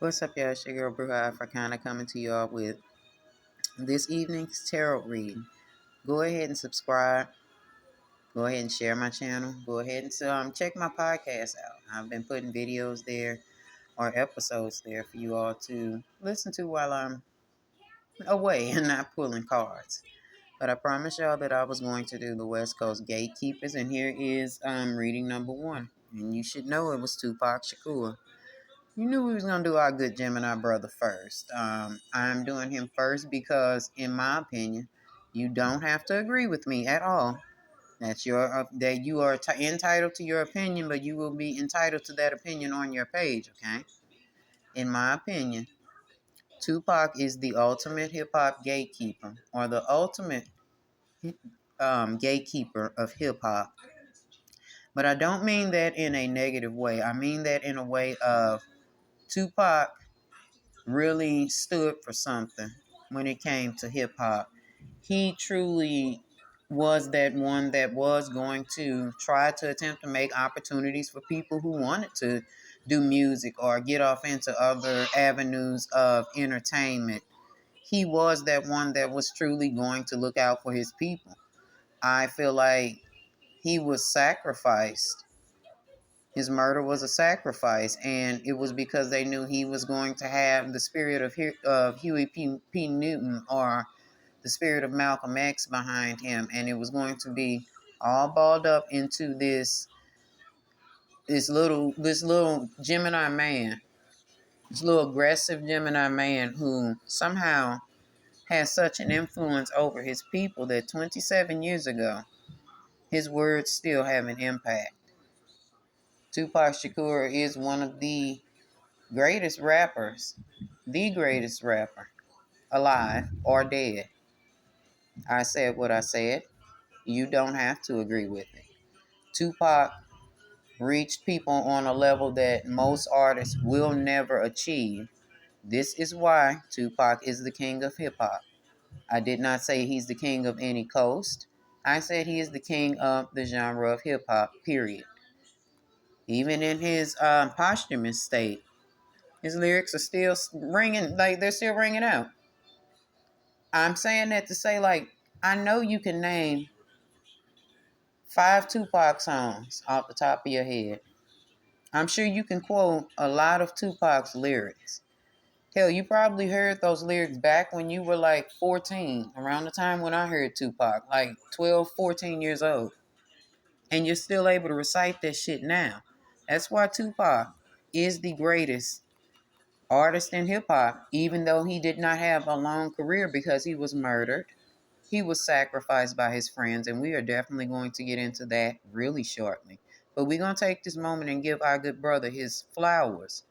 What's up, y'all? It's your girl, Brew Africana, coming to y'all with this evening's tarot reading. Go ahead and subscribe. Go ahead and share my channel. Go ahead and check my podcast out. I've been putting videos there or episodes there for you all to listen to while I'm away and not pulling cards. But I promised y'all that I was going to do the West Coast Gatekeepers, and here is reading number one. And you should know it was Tupac Shakur. You knew we was going to do our good Gemini brother first. I'm doing him first because, in my opinion, you don't have to agree with me at all. That you are entitled to your opinion, but you will be entitled to that opinion on your page, okay? In my opinion, Tupac is the ultimate hip-hop gatekeeper, or the ultimate gatekeeper of hip-hop. But I don't mean that in a negative way. I mean that in a way of Tupac really stood for something when it came to hip hop. He truly was that one that was going to try to attempt to make opportunities for people who wanted to do music or get off into other avenues of entertainment. He was that one that was truly going to look out for his people. I feel like he was sacrificed. His murder was a sacrifice, and it was because they knew he was going to have the spirit of Huey P. Newton or the spirit of Malcolm X behind him, and it was going to be all balled up into this little Gemini man, this little aggressive Gemini man who somehow has such an influence over his people that 27 years ago, his words still have an impact. Tupac Shakur is one of the greatest rappers, the greatest rapper alive or dead. I said what I said. You don't have to agree with it. Tupac reached people on a level that most artists will never achieve. This is why Tupac is the king of hip hop. I did not say he's the king of any coast. I said he is the king of the genre of hip hop, period. Even in his posthumous state, his lyrics are still ringing, like they're still ringing out. I'm saying that to say, like, I know you can name 5 Tupac songs off the top of your head. I'm sure you can quote a lot of Tupac's lyrics. Hell, you probably heard those lyrics back when you were like 14, around the time when I heard Tupac, like 12, 14 years old. And you're still able to recite that shit now. That's why Tupac is the greatest artist in hip hop, even though he did not have a long career because he was murdered. He was sacrificed by his friends, and we are definitely going to get into that really shortly. But we're going to take this moment and give our good brother his flowers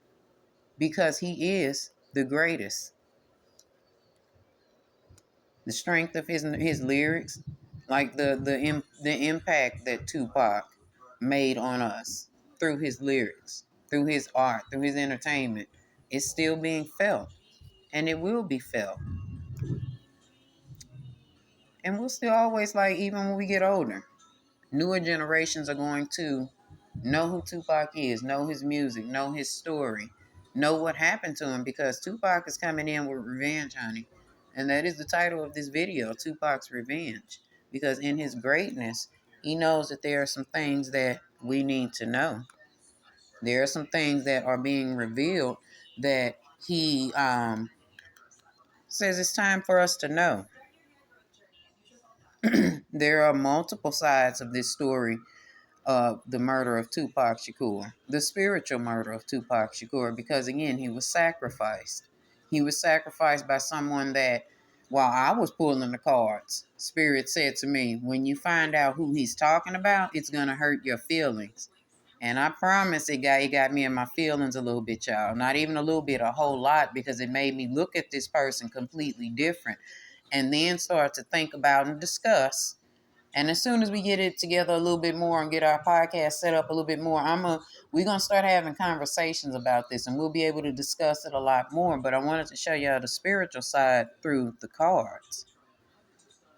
because he is the greatest. The strength of his lyrics, like the impact that Tupac made on us through his lyrics, through his art, through his entertainment, is still being felt, and it will be felt. And we'll still always, like, even when we get older, newer generations are going to know who Tupac is, know his music, know his story, know what happened to him, because Tupac is coming in with revenge, honey. And that is the title of this video, Tupac's Revenge. Because in his greatness, he knows that there are some things that we need to know. There are some things that are being revealed that he says it's time for us to know. There are multiple sides of this story of the murder of Tupac Shakur, the spiritual murder of Tupac Shakur, because again, he was sacrificed. He was sacrificed by someone that, while I was pulling the cards, Spirit said to me, when you find out who he's talking about, it's going to hurt your feelings. And I promise it got me in my feelings a little bit, y'all. Not even a little bit, a whole lot, because it made me look at this person completely different and then start to think about and discuss. And as soon as we get it together a little bit more and get our podcast set up a little bit more, we're gonna start having conversations about this, and we'll be able to discuss it a lot more. But I wanted to show y'all the spiritual side through the cards.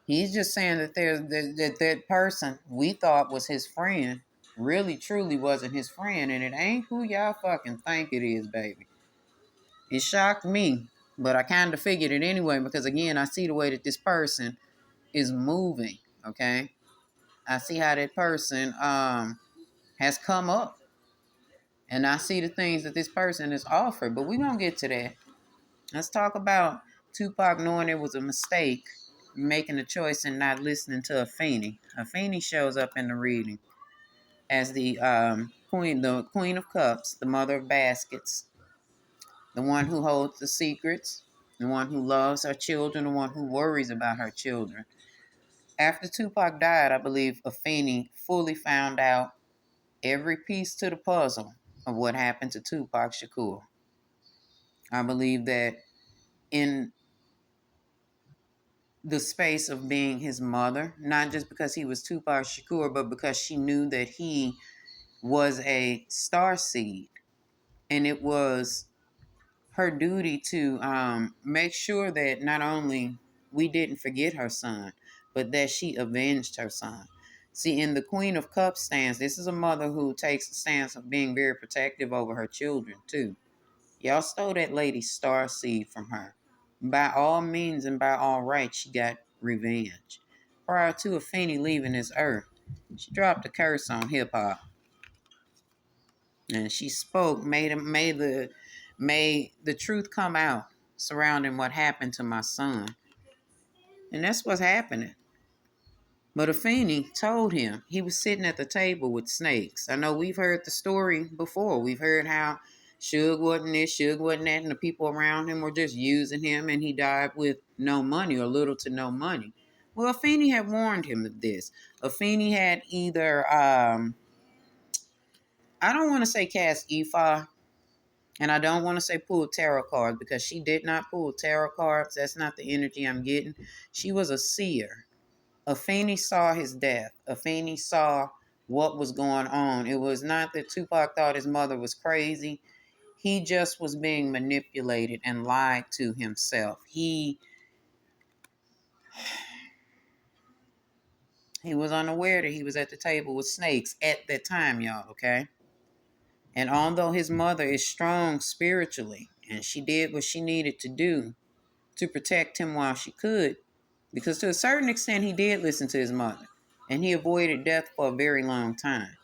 He's just saying that that person we thought was his friend really truly wasn't his friend, and it ain't who y'all fucking think it is, baby. It shocked me, but I kind of figured it anyway because, again, I see the way that this person is moving, okay? I see how that person has come up, and I see the things that this person has offered, but we're going to get to that. Let's talk about Tupac knowing it was a mistake, making a choice and not listening to Afeni. Afeni shows up in the reading as the queen of cups, the mother of baskets, the one who holds the secrets, the one who loves her children, the one who worries about her children. After Tupac died, I believe Afeni fully found out every piece to the puzzle of what happened to Tupac Shakur. I believe that in the space of being his mother, not just because he was Tupac Shakur, but because she knew that he was a star seed. And it was her duty to make sure that not only we didn't forget her son, but that she avenged her son. See, in the Queen of Cups stance, this is a mother who takes the stance of being very protective over her children, too. Y'all stole that lady's star seed from her. By all means and by all rights, she got revenge. Prior to Afeni leaving this earth, she dropped a curse on hip hop. And she spoke, made the truth come out surrounding what happened to my son. And that's what's happening. But Afeni told him he was sitting at the table with snakes. I know we've heard the story before. We've heard how Suge wasn't this, Suge wasn't that, and the people around him were just using him, and he died with no money or little to no money. Well, Afeni had warned him of this. Afeni had either, I don't want to say cast Ifa, and I don't want to say pull tarot cards because she did not pull tarot cards. That's not the energy I'm getting. She was a seer. Afeni saw his death. Afeni saw what was going on. It was not that Tupac thought his mother was crazy. He just was being manipulated and lied to himself. He was unaware that he was at the table with snakes at that time, y'all, okay? And although his mother is strong spiritually, and she did what she needed to do to protect him while she could, because to a certain extent he did listen to his mother, and he avoided death for a very long time.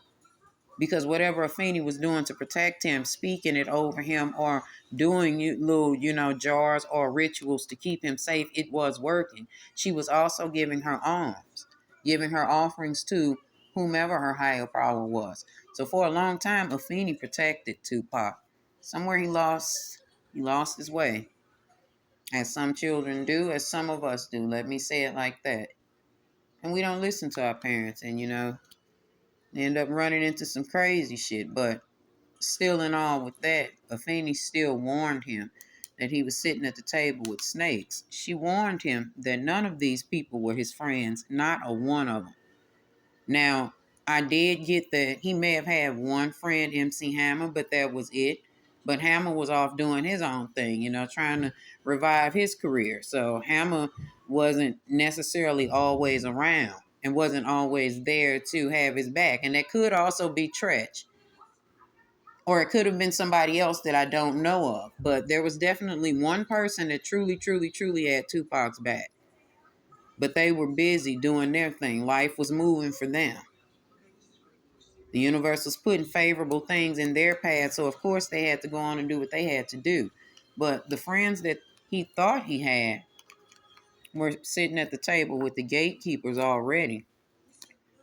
Because whatever Afeni was doing to protect him, speaking it over him, or doing little, jars or rituals to keep him safe, it was working. She was also giving her alms, giving her offerings to whomever her higher power was. So for a long time, Afeni protected Tupac. Somewhere he lost his way, as some children do, as some of us do. Let me say it like that. And we don't listen to our parents, and they end up running into some crazy shit. But still in all with that, Afeni still warned him that he was sitting at the table with snakes. She warned him that none of these people were his friends, not a one of them. Now, I did get that he may have had one friend, MC Hammer, but that was it. But Hammer was off doing his own thing, trying to revive his career. So Hammer wasn't necessarily always around and wasn't always there to have his back. And that could also be Tretch. Or it could have been somebody else that I don't know of. But there was definitely one person that truly, truly, truly had Tupac's back. But they were busy doing their thing. Life was moving for them. The universe was putting favorable things in their path, so of course they had to go on and do what they had to do. But the friends that he thought he had were sitting at the table with the gatekeepers already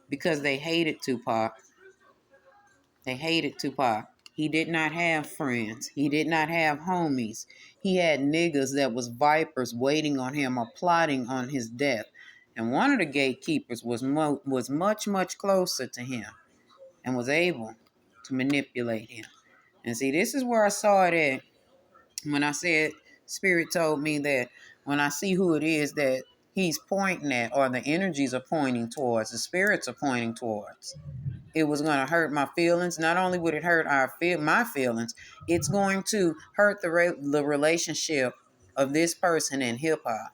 because they hated Tupac. They hated Tupac. He did not have friends. He did not have homies. He had niggas that was vipers waiting on him or plotting on his death. And one of the gatekeepers was much, much closer to him and was able to manipulate him. And see, this is where I saw it at when I said Spirit told me that when I see who it is that he's pointing at or the energies are pointing towards, the spirits are pointing towards, it was going to hurt my feelings. Not only would it hurt my feelings, it's going to hurt the relationship of this person in hip hop.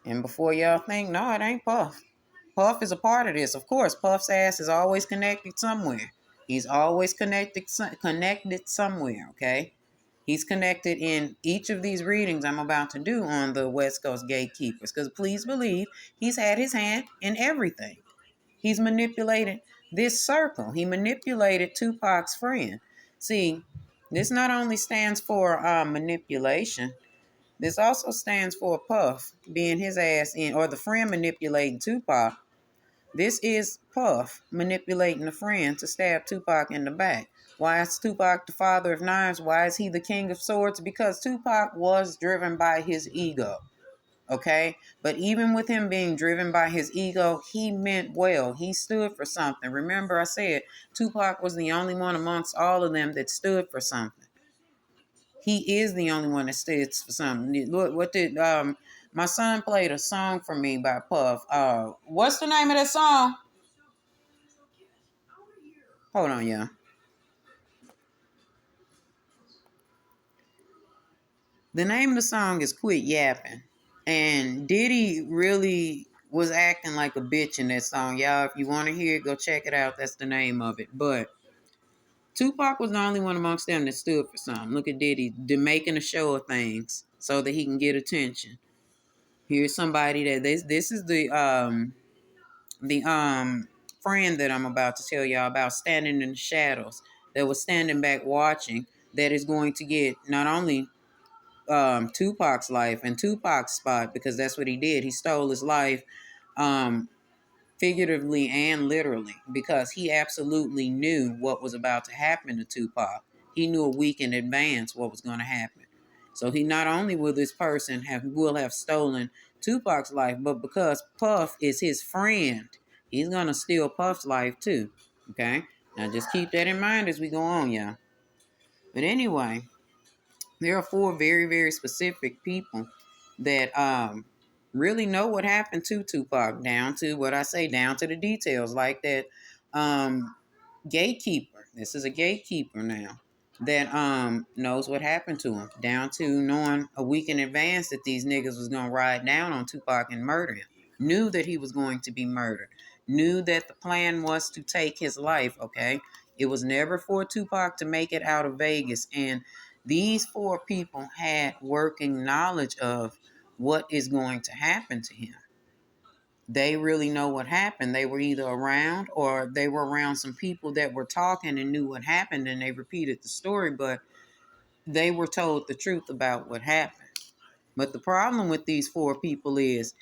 And before y'all think, no, it ain't Puff. Puff is a part of this. Of course, Puff's ass is always connected somewhere. He's always connected somewhere, okay? He's connected in each of these readings I'm about to do on the West Coast Gatekeepers, because please believe he's had his hand in everything. He's manipulated this circle. He manipulated Tupac's friend. See, this not only stands for manipulation, this also stands for Puff being his ass in, or the friend manipulating Tupac. This is Puff manipulating a friend to stab Tupac in the back. Why is Tupac the father of knives? Why is he the king of swords? Because Tupac was driven by his ego. Okay? But even with him being driven by his ego, he meant well. He stood for something. Remember, I said Tupac was the only one amongst all of them that stood for something. He is the only one that stands for something. Look, what did my son played a song for me by Puff. What's the name of that song? Hold on, yeah. The name of the song is Quit Yapping. And Diddy really was acting like a bitch in that song. Y'all, if you want to hear it, go check it out. That's the name of it. But Tupac was the only one amongst them that stood for something. Look at Diddy making a show of things so that he can get attention. Here's somebody that this is the friend that I'm about to tell y'all about, standing in the shadows, that was standing back watching, that is going to get not only Tupac's life and Tupac's spot, because that's what he did. He stole his life um, figuratively and literally, because he absolutely knew what was about to happen to Tupac. He knew a week in advance what was going to happen. So he not only will this person will have stolen Tupac's life, but because Puff is his friend, he's going to steal Puff's life too. Okay? Now just keep that in mind as we go on, y'all. But anyway, there are four very, very specific people that really know what happened to Tupac, down to what I say, down to the details, like that gatekeeper. This is a gatekeeper now that knows what happened to him, down to knowing a week in advance that these niggas was gonna ride down on Tupac and murder him. Knew that he was going to be murdered. Knew that the plan was to take his life. Okay, it was never for Tupac to make it out of Vegas, and these four people had working knowledge of what is going to happen to him. They really know what happened. They were either around, or they were around some people that were talking and knew what happened, and they repeated the story, but they were told the truth about what happened. But the problem with these four people is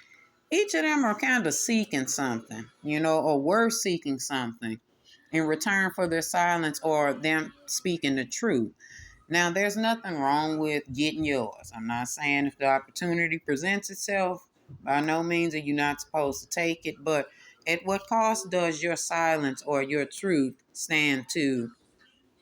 each of them are kind of seeking something, or were seeking something in return for their silence or them speaking the truth. Now, there's nothing wrong with getting yours. I'm not saying if the opportunity presents itself, by no means are you not supposed to take it, but at what cost does your silence or your truth stand to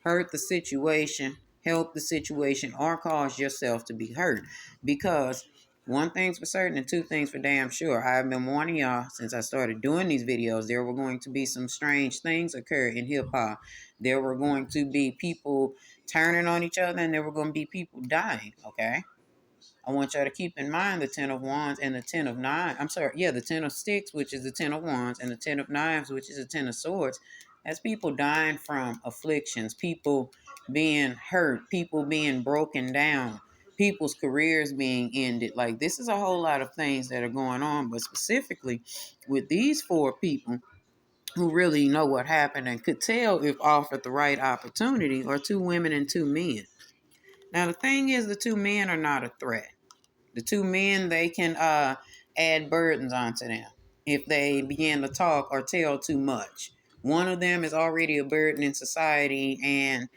hurt the situation, help the situation, or cause yourself to be hurt? Because one thing's for certain and two things for damn sure. I've been warning y'all since I started doing these videos, there were going to be some strange things occur in hip hop. There were going to be people turning on each other, and there were going to be people dying, okay? I want y'all to keep in mind the 10 of Wands and the 10 of Knives. I'm sorry, yeah, the 10 of Sticks, which is the 10 of Wands, and the 10 of Knives, which is the 10 of Swords. That's people dying from afflictions, people being hurt, people being broken down, people's careers being ended. Like, this is a whole lot of things that are going on, but specifically with these four people who really know what happened and could tell if offered the right opportunity, are two women and two men. Now, the thing is, the two men are not a threat. The two men, they can add burdens onto them if they begin to talk or tell too much. One of them is already a burden in society, and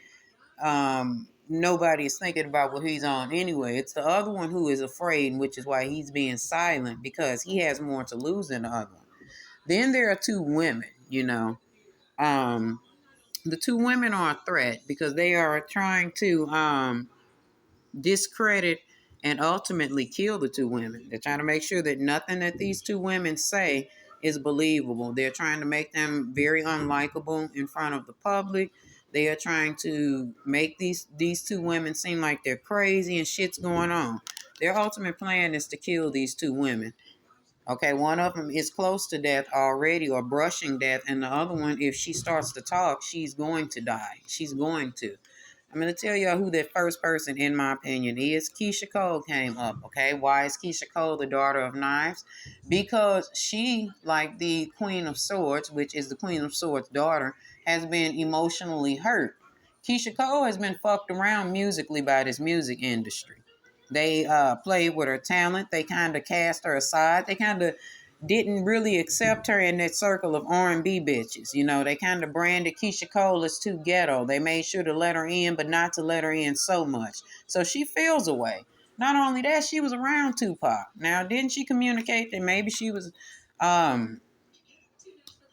nobody is thinking about what he's on anyway. It's the other one who is afraid, which is why he's being silent, because he has more to lose than the other one. Then there are two women, the two women are a threat because they are trying to discredit and ultimately kill the two women. They're trying to make sure that nothing that these two women say is believable. They're trying to make them very unlikable in front of the public. They are trying to make these two women seem like they're crazy and shit's going on. Their ultimate plan is to kill these two women. Okay, one of them is close to death already, or brushing death, and the other one, if she starts to talk, she's going to die. She's going to. I'm going to tell y'all who that first person, in my opinion, is. Keisha Cole came up, okay? Why is Keisha Cole the daughter of Knives? Because she, like the Queen of Swords, which is the Queen of Swords' daughter, has been emotionally hurt. Keisha Cole has been fucked around musically by this music industry. They played with her talent. They kind of cast her aside. They kind of didn't really accept her in that circle of R&B bitches. You know, they kind of branded Keisha Cole as too ghetto. They made sure to let her in, but not to let her in so much. So she feels away. Not only that, she was around Tupac. Now, didn't she communicate that maybe she was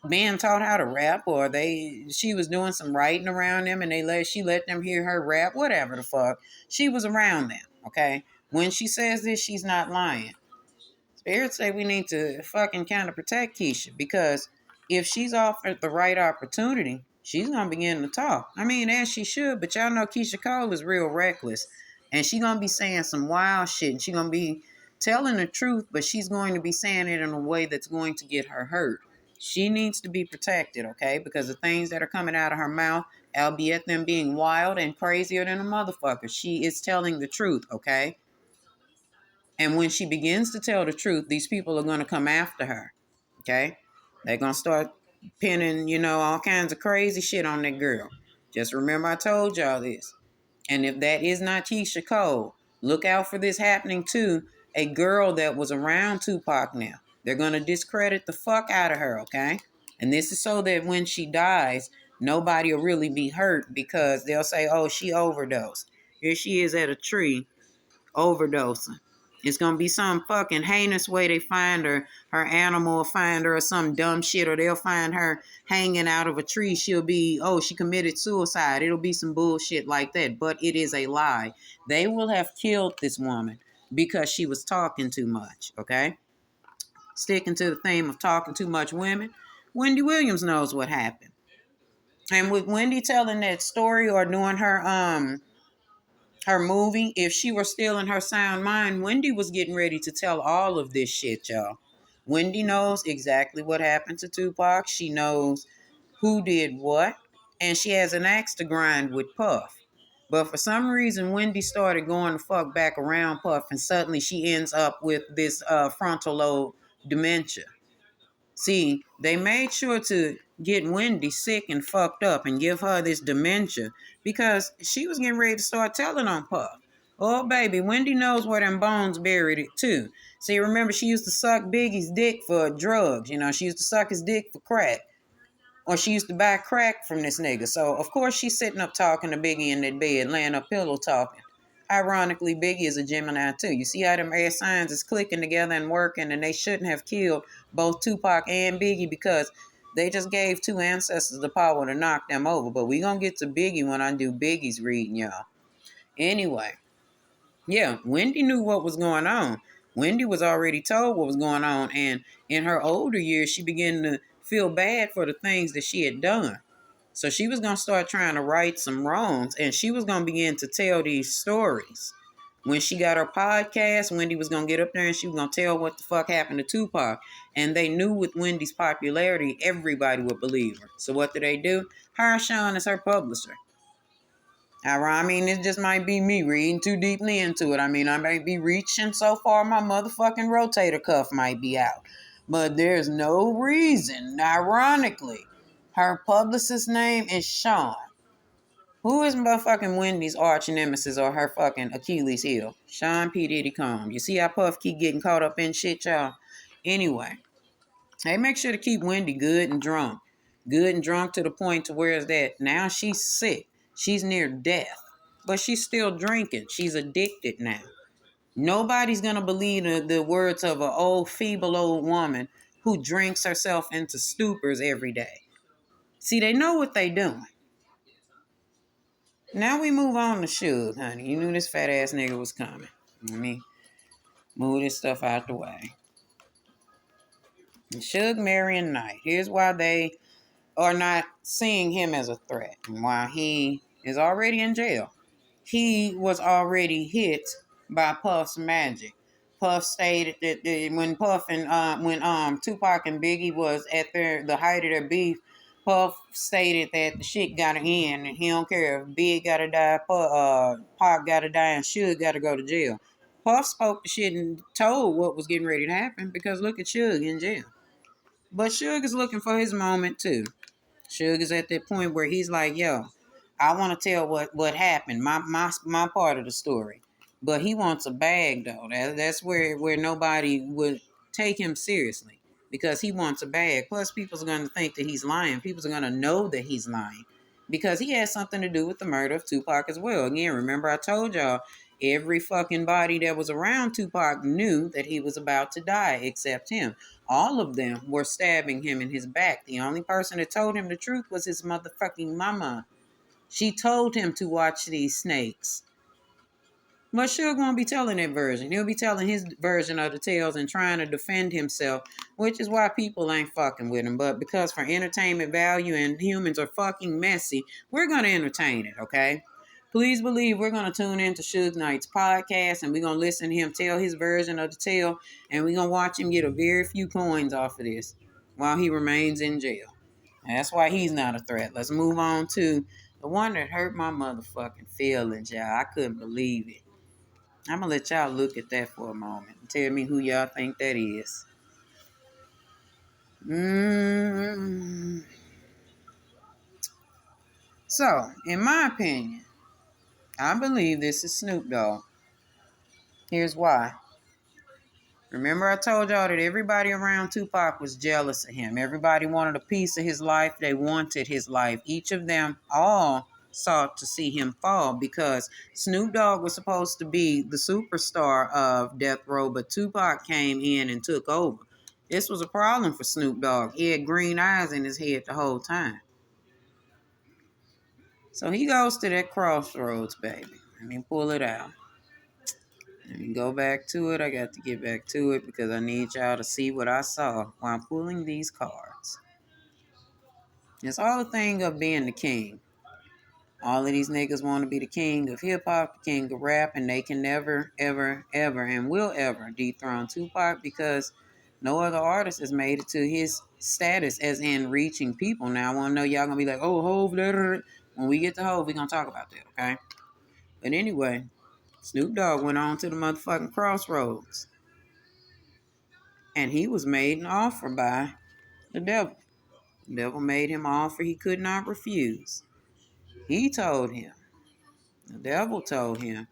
being taught how to rap, or she was doing some writing around them, and she let them hear her rap, whatever the fuck. She was around them, okay? When she says this, she's not lying. Spirits say we need to fucking kind of protect Keisha, because if she's offered the right opportunity, she's gonna begin to talk. I mean, as she should, but y'all know Keisha Cole is real reckless, and she's gonna be saying some wild shit, and she's gonna be telling the truth, but she's going to be saying it in a way that's going to get her hurt. She needs to be protected, okay? Because the things that are coming out of her mouth, albeit them being wild and crazier than a motherfucker, she is telling the truth, okay? And when she begins to tell the truth, these people are going to come after her. Okay? They're going to start pinning, all kinds of crazy shit on that girl. Just remember I told y'all this. And if that is not Keisha Cole, look out for this happening to a girl that was around Tupac now. They're going to discredit the fuck out of her, okay? And this is so that when she dies, nobody will really be hurt, because they'll say, oh, she overdosed. Here she is at a tree overdosing. It's gonna be some fucking heinous way they find her. Her animal will find her, or some dumb shit, or they'll find her hanging out of a tree. She'll be, oh, she committed suicide. It'll be some bullshit like that. But it is a lie. They will have killed this woman because she was talking too much, okay? Sticking to the theme of talking too much women, Wendy Williams knows what happened. And with Wendy telling that story or doing her movie, if she were still in her sound mind, Wendy was getting ready to tell all of this shit, y'all. Wendy knows exactly what happened to Tupac. She knows who did what, and she has an axe to grind with Puff. But for some reason, Wendy started going the fuck back around Puff, and suddenly she ends up with this frontal lobe dementia. See, they made sure to get Wendy sick and fucked up and give her this dementia because she was getting ready to start telling on Puff. Oh, baby, Wendy knows where them bones buried it, too. See, remember, she used to suck Biggie's dick for drugs. She used to suck his dick for crack. Or she used to buy crack from this nigga. So, of course, she's sitting up talking to Biggie in that bed, laying up pillow talking. Ironically, Biggie is a Gemini too. You see how them air signs is clicking together and working, and they shouldn't have killed both Tupac and Biggie because they just gave two ancestors the power to knock them over. But we gonna get to Biggie when I do Biggie's reading, y'all. Anyway, yeah, Wendy knew what was going on. Wendy was already told what was going on, and in her older years, she began to feel bad for the things that she had done. So she was going to start trying to right some wrongs, and she was going to begin to tell these stories. When she got her podcast, Wendy was going to get up there and she was going to tell what the fuck happened to Tupac. And they knew with Wendy's popularity, everybody would believe her. So what do? Hire Sean as her publisher. I mean, it just might be me reading too deeply into it. I mean, I might be reaching so far, my motherfucking rotator cuff might be out. But there's no reason, ironically, her publicist's name is Sean. Who is motherfucking Wendy's arch nemesis or her fucking Achilles heel? Sean P. Diddy Combs. You see how Puff keep getting caught up in shit, y'all? Anyway, hey, make sure to keep Wendy good and drunk. Good and drunk to the point to where is that now she's sick. She's near death. But she's still drinking. She's addicted now. Nobody's going to believe the words of an old, feeble old woman who drinks herself into stupors every day. See, they know what they doing. Now we move on to Suge, honey. You knew this fat ass nigga was coming. Let me move this stuff out the way. Suge, Mary, and Knight. Here's why they are not seeing him as a threat and why he is already in jail. He was already hit by Puff's magic. Puff stated that when Puff and when Tupac and Biggie was at the height of their beef, Puff stated that the shit gotta end and he don't care if Big gotta die, Pac gotta die, and Suge gotta go to jail. Puff spoke the shit and told what was getting ready to happen because look at Suge in jail. But Suge is looking for his moment too. Suge is at that point where he's like, yo, I want to tell what happened, my part of the story. But he wants a bag though. That's where nobody would take him seriously because he wants a bag. Plus, people's going to think that he's lying. People's going to know that he's lying because he has something to do with the murder of Tupac as well. Again, remember I told y'all every fucking body that was around Tupac knew that he was about to die except him. All of them were stabbing him in his back. The only person that told him the truth was his motherfucking mama. She told him to watch these snakes. But Suge won't be telling that version. He'll be telling his version of the tales and trying to defend himself, which is why people ain't fucking with him. But because for entertainment value and humans are fucking messy, we're going to entertain it, okay? Please believe we're going to tune into Suge Knight's podcast and we're going to listen to him tell his version of the tale and we're going to watch him get a very few coins off of this while he remains in jail. And that's why he's not a threat. Let's move on to the one that hurt my motherfucking feelings, y'all. I couldn't believe it. I'm going to let y'all look at that for a moment and tell me who y'all think that is. So, in my opinion, I believe this is Snoop Dogg. Here's why. Remember I told y'all that everybody around Tupac was jealous of him. Everybody wanted a piece of his life. They wanted his life. Each of them all sought to see him fall because Snoop Dogg was supposed to be the superstar of Death Row, but Tupac came in and took over. This was a problem for Snoop Dogg. He had green eyes in his head the whole time. So he goes to that crossroads, baby. Let me pull it out. Let me go back to it. I got to get back to it because I need y'all to see what I saw while I'm pulling these cards. It's all a thing of being the king. All of these niggas want to be the king of hip-hop, the king of rap, and they can never, ever, ever, and will ever dethrone Tupac because no other artist has made it to his status as in reaching people. Now, I want to know y'all going to be like, oh, Hov, when we get to Hov, we're going to talk about that, okay? But anyway, Snoop Dogg went on to the motherfucking crossroads. And he was made an offer by the devil. The devil made him an offer he could not refuse. He told him, the devil told him,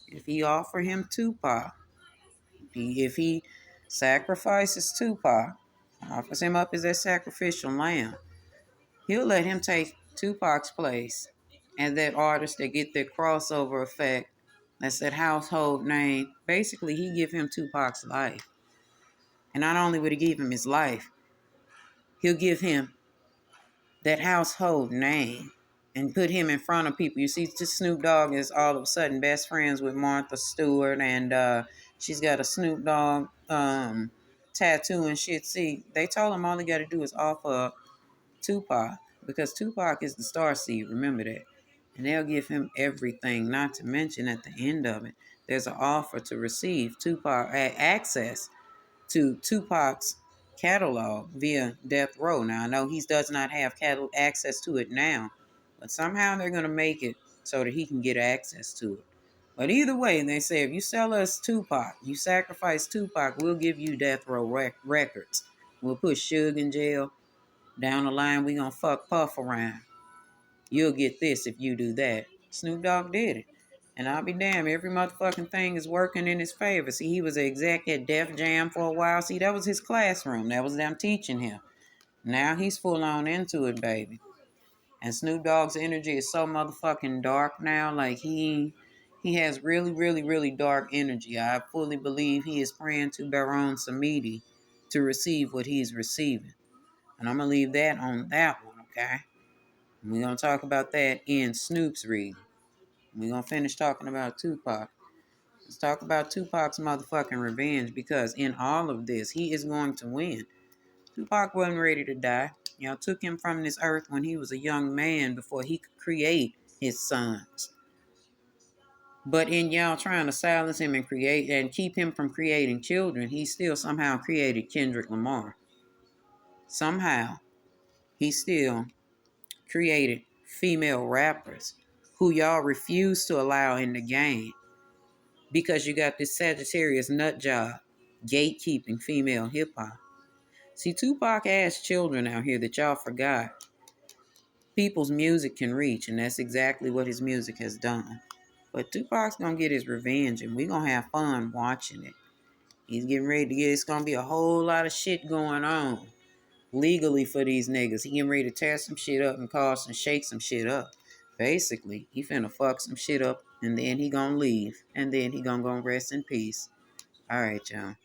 if he offer him Tupac, if he sacrifices Tupac, offers him up as that sacrificial lamb, he'll let him take Tupac's place as that artist that get that crossover effect. That's that household name. Basically, he give him Tupac's life. And not only would he give him his life, he'll give him that household name and put him in front of people. You see, just Snoop Dogg is all of a sudden best friends with Martha Stewart, and she's got a Snoop Dogg tattoo and shit. See, they told him all he got to do is offer Tupac because Tupac is the star seed. Remember that. And they'll give him everything, not to mention at the end of it, there's an offer to receive Tupac access to Tupac's catalog via Death Row. Now, I know he does not have access to it now, but somehow they're going to make it so that he can get access to it. But either way, they say if you sell us Tupac, you sacrifice Tupac, we'll give you Death Row records. We'll put Suge in jail. Down the line, we going to fuck Puff around. You'll get this if you do that. Snoop Dogg did it. And I'll be damned, every motherfucking thing is working in his favor. See, he was an exec at Def Jam for a while. See, that was his classroom. That was them teaching him. Now he's full on into it, baby. And Snoop Dogg's energy is so motherfucking dark now. Like, he has really, really, really dark energy. I fully believe he is praying to Baron Samedi to receive what he's receiving. And I'm going to leave that on that one, okay? And we're going to talk about that in Snoop's reading. We're going to finish talking about Tupac. Let's talk about Tupac's motherfucking revenge because in all of this, he is going to win. Tupac wasn't ready to die. Y'all took him from this earth when he was a young man before he could create his sons. But in y'all trying to silence him and create and keep him from creating children, he still somehow created Kendrick Lamar. Somehow, he still created female rappers who y'all refuse to allow in the game because you got this Sagittarius nut job gatekeeping female hip hop. See, Tupac has children out here that y'all forgot people's music can reach, and that's exactly what his music has done. But Tupac's gonna get his revenge, and we're gonna have fun watching it. He's getting ready to get, it's gonna be a whole lot of shit going on legally for these niggas. He getting ready to tear some shit up and cause and shake some shit up. Basically, he finna fuck some shit up, and then he gonna leave, and then he gonna go rest in peace. All right, y'all.